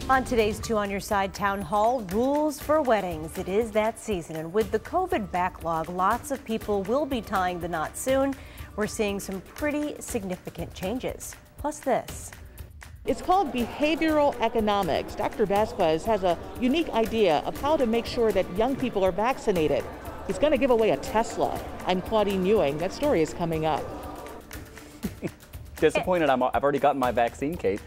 On today's Two on Your Side Town Hall, rules for weddings. It is that season, and with the COVID backlog, lots of people will be tying the knot soon. We're seeing some pretty significant changes. Plus this. It's called behavioral economics. Dr. Vasquez has a unique idea of how to make sure that young people are vaccinated. He's going to give away a Tesla. I'm Claudine Ewing. That story is coming up. Disappointed I've already gotten my vaccine, Kate.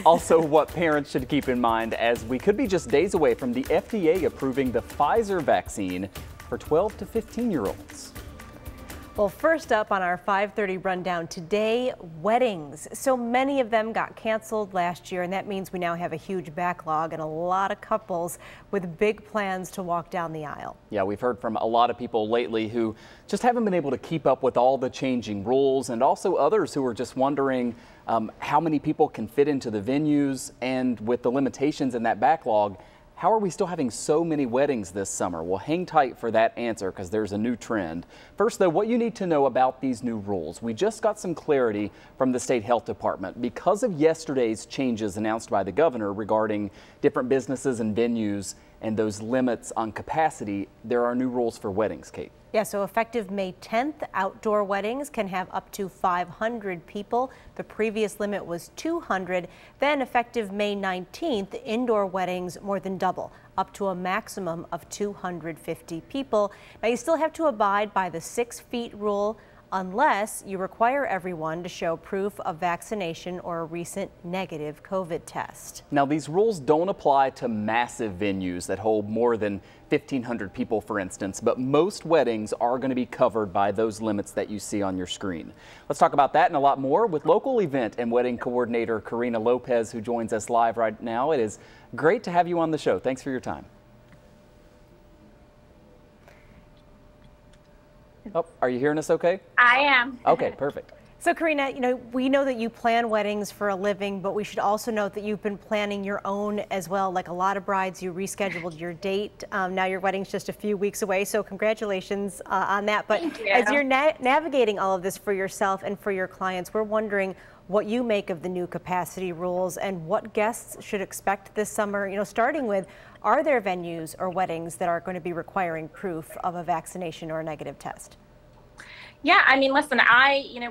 Also, what parents should keep in mind as we could be just days away from the FDA approving the Pfizer vaccine for 12 to 15-year-olds. Well, first up on our 5:30 rundown today, weddings. So many of them got canceled last year, and that means we now have a huge backlog and a lot of couples with big plans to walk down the aisle. Yeah, we've heard from a lot of people lately who just haven't been able to keep up with all the changing rules, and also others who are just wondering how many people can fit into the venues, and with the limitations in that backlog, how are we still having so many weddings this summer? Well, hang tight for that answer because there's a new trend. First, though, what you need to know about these new rules. We just got some clarity from the state health department. Because of yesterday's changes announced by the governor regarding different businesses and venues and those limits on capacity, there are new rules for weddings, Kate. Yeah, so effective May 10th, outdoor weddings can have up to 500 people. The previous limit was 200. Then effective May 19th, indoor weddings more than double, up to a maximum of 250 people. Now you still have to abide by the 6 feet rule unless you require everyone to show proof of vaccination or a recent negative COVID test. Now, these rules don't apply to massive venues that hold more than 1,500 people, for instance, but most weddings are going to be covered by those limits that you see on your screen. Let's talk about that and a lot more with local event and wedding coordinator Karina Lopez, who joins us live right now. It is great to have you on the show. Thanks for your time. Oh, are you hearing us okay? I am. Okay, perfect. So Karina, we know that you plan weddings for a living, but we should also note that you've been planning your own as well. Like a lot of brides, you rescheduled your date. Now your wedding's just a few weeks away, so congratulations on that. But as you're navigating all of this for yourself and for your clients, we're wondering what you make of the new capacity rules and what guests should expect this summer. Starting with, are there venues or weddings that are going to be requiring proof of a vaccination or a negative test? Yeah, I mean, listen,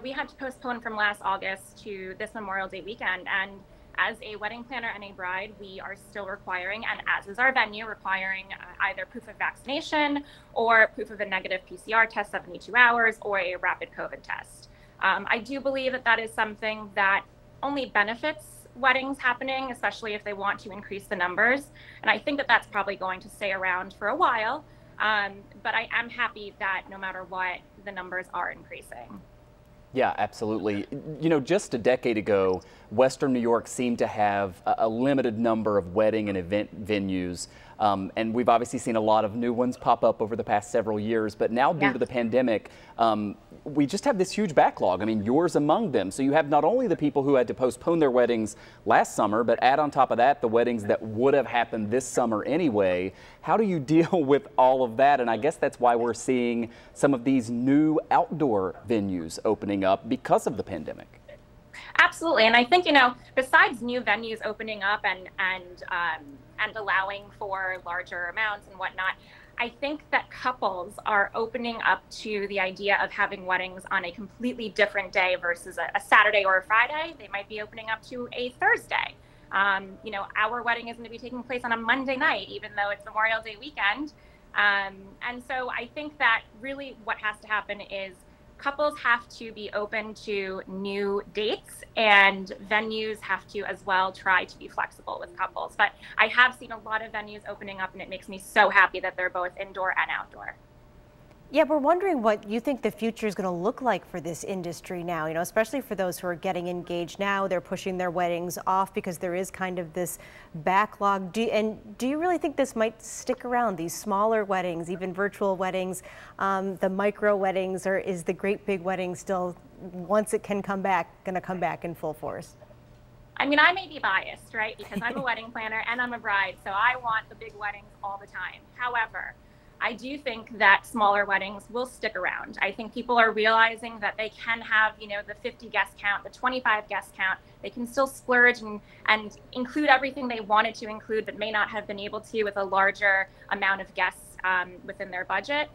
we had to postpone from last August to this Memorial Day weekend. And as a wedding planner and a bride, we are still requiring, and as is our venue, requiring either proof of vaccination or proof of a negative PCR test 72 hours or a rapid COVID test. I do believe that that is something that only benefits weddings happening, especially if they want to increase the numbers. And I think that that's probably going to stay around for a while. But I am happy that no matter what, the numbers are increasing. Yeah, absolutely. Just a decade ago, Western New York seemed to have a limited number of wedding and event venues. And we've obviously seen a lot of new ones pop up over the past several years. But now, due to the pandemic, we just have this huge backlog. I mean, yours among them. So you have not only the people who had to postpone their weddings last summer, but add on top of that the weddings that would have happened this summer anyway. How do you deal with all of that? And I guess that's why we're seeing some of these new outdoor venues opening up because of the pandemic. Absolutely. And I think, besides new venues opening up and allowing for larger amounts and whatnot, I think that couples are opening up to the idea of having weddings on a completely different day versus a Saturday or a Friday. They might be opening up to a Thursday. Our wedding is going to be taking place on a Monday night, even though it's Memorial Day weekend. And so I think that really what has to happen is couples have to be open to new dates, and venues have to as well try to be flexible with couples. But I have seen a lot of venues opening up, and it makes me so happy that they're both indoor and outdoor. Yeah, we're wondering what you think the future is going to look like for this industry now, especially for those who are getting engaged now. They're pushing their weddings off because there is kind of this backlog. Do you really think this might stick around, these smaller weddings, even virtual weddings, the micro weddings, or is the great big wedding still, once it can come back, going to come back in full force? I mean, I may be biased, right? Because I'm a wedding planner and I'm a bride, so I want the big weddings all the time. However, I do think that smaller weddings will stick around. I think people are realizing that they can have, the 50 guest count, the 25 guest count. They can still splurge and include everything they wanted to include, but may not have been able to with a larger amount of guests within their budget.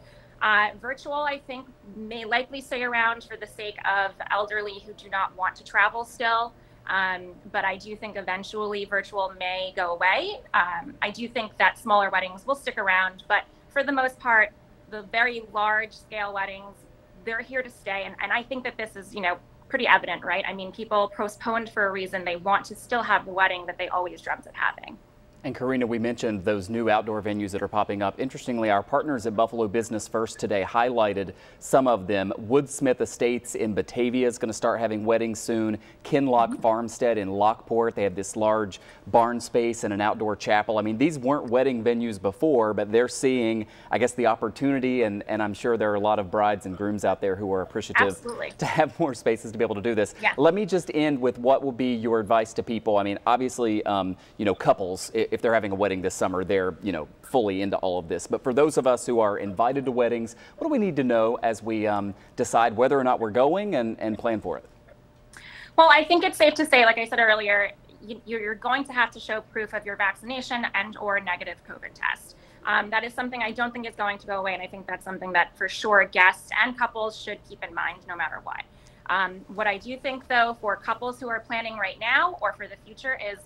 Virtual, I think, may likely stay around for the sake of elderly who do not want to travel still. But I do think eventually virtual may go away. I do think that smaller weddings will stick around, but for the most part, the very large scale weddings, they're here to stay. And I think that this is, pretty evident, right? I mean, people postponed for a reason. They want to still have the wedding that they always dreamt of having. And Karina, we mentioned those new outdoor venues that are popping up. Interestingly, our partners at Buffalo Business First today highlighted some of them. Woodsmith Estates in Batavia is going to start having weddings soon. Kinlock Farmstead in Lockport, they have this large barn space and an outdoor chapel. I mean, these weren't wedding venues before, but they're seeing, I guess, the opportunity, and I'm sure there are a lot of brides and grooms out there who are appreciative to have more spaces to be able to do this. Yeah. Let me just end with what will be your advice to people. I mean, obviously, couples, if they're having a wedding this summer, they're, fully into all of this. But for those of us who are invited to weddings, what do we need to know as we decide whether or not we're going and plan for it? Well, I think it's safe to say, like I said earlier, you're going to have to show proof of your vaccination and or negative COVID test. That is something I don't think is going to go away. And I think that's something that for sure guests and couples should keep in mind no matter what. What I do think, though, for couples who are planning right now or for the future is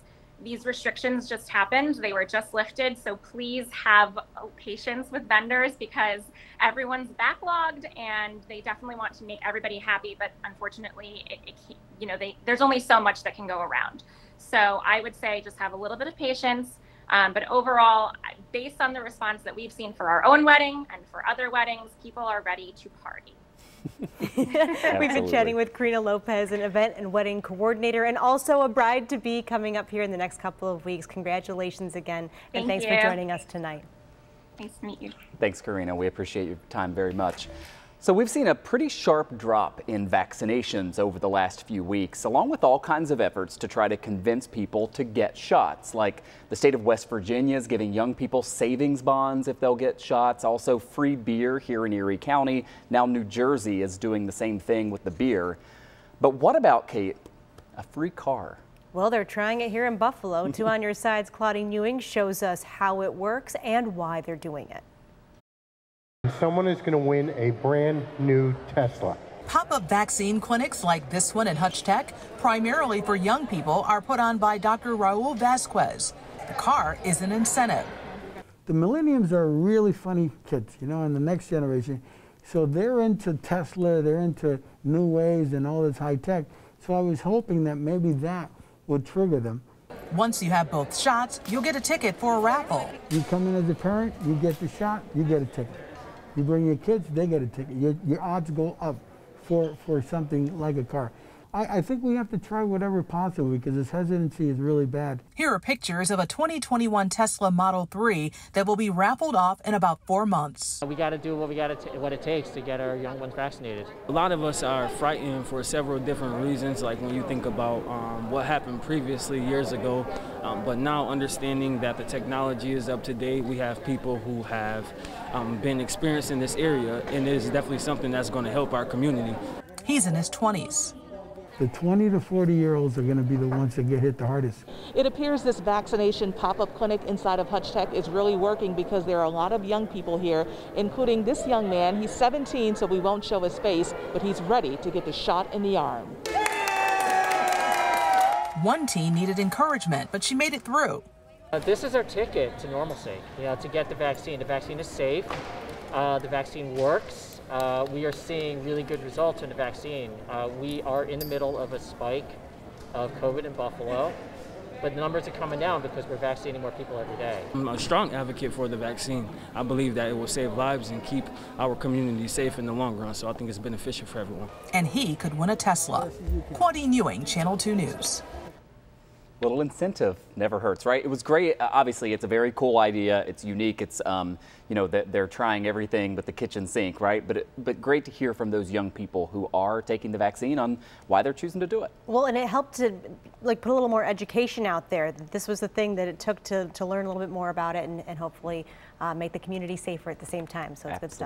these restrictions just happened. They were just lifted. So please have patience with vendors because everyone's backlogged and they definitely want to make everybody happy. But unfortunately, there's only so much that can go around. So I would say just have a little bit of patience. But overall, based on the response that we've seen for our own wedding and for other weddings, people are ready to party. We've been chatting with Karina Lopez, an event and wedding coordinator and also a bride-to-be coming up here in the next couple of weeks. Congratulations again, and thanks for joining us tonight. Nice to meet you. Thanks, Karina. We appreciate your time very much. So we've seen a pretty sharp drop in vaccinations over the last few weeks, along with all kinds of efforts to try to convince people to get shots. Like the state of West Virginia is giving young people savings bonds if they'll get shots. Also free beer here in Erie County. Now New Jersey is doing the same thing with the beer. But what about, Kate, a free car? Well, they're trying it here in Buffalo. Two on Your Side's Claudine Ewing shows us how it works and why they're doing it. Someone is going to win a brand new Tesla. Pop-up vaccine clinics like this one at Hutch Tech, primarily for young people, are put on by Dr. Raul Vasquez. The car is an incentive. The millennials are really funny kids, and the next generation. So they're into Tesla, they're into new ways and all this high tech. So I was hoping that maybe that would trigger them. Once you have both shots, you'll get a ticket for a raffle. You come in as a parent, you get the shot, you get a ticket. You bring your kids, they get a ticket. Your odds go up for something like a car. I think we have to try whatever possible because this hesitancy is really bad. Here are pictures of a 2021 Tesla Model 3 that will be raffled off in about 4 months. We got to do what it takes to get our young ones vaccinated. A lot of us are frightened for several different reasons, like when you think about what happened previously years ago, but now understanding that the technology is up to date, we have people who have been experienced in this area, and it is definitely something that's going to help our community. He's in his 20s. The 20 to 40-year-olds are going to be the ones that get hit the hardest. It appears this vaccination pop-up clinic inside of Hutch Tech is really working because there are a lot of young people here, including this young man. He's 17, so we won't show his face, but he's ready to get the shot in the arm. One teen needed encouragement, but she made it through. This is our ticket to normalcy, to get the vaccine. The vaccine is safe. The vaccine works. We are seeing really good results in the vaccine. We are in the middle of a spike of COVID in Buffalo, but the numbers are coming down because we're vaccinating more people every day. I'm a strong advocate for the vaccine. I believe that it will save lives and keep our community safe in the long run, so I think it's beneficial for everyone. And he could win a Tesla. Claudine Ewing, Channel 2 News. little incentive never hurts, right? It was great. Obviously, it's a very cool idea. It's unique. It's, you know, that they're trying everything but the kitchen sink, right? But great to hear from those young people who are taking the vaccine on why they're choosing to do it. Well, and it helped to like put a little more education out there. This was the thing that it took to learn a little bit more about it and hopefully make the community safer at the same time. So it's good stuff.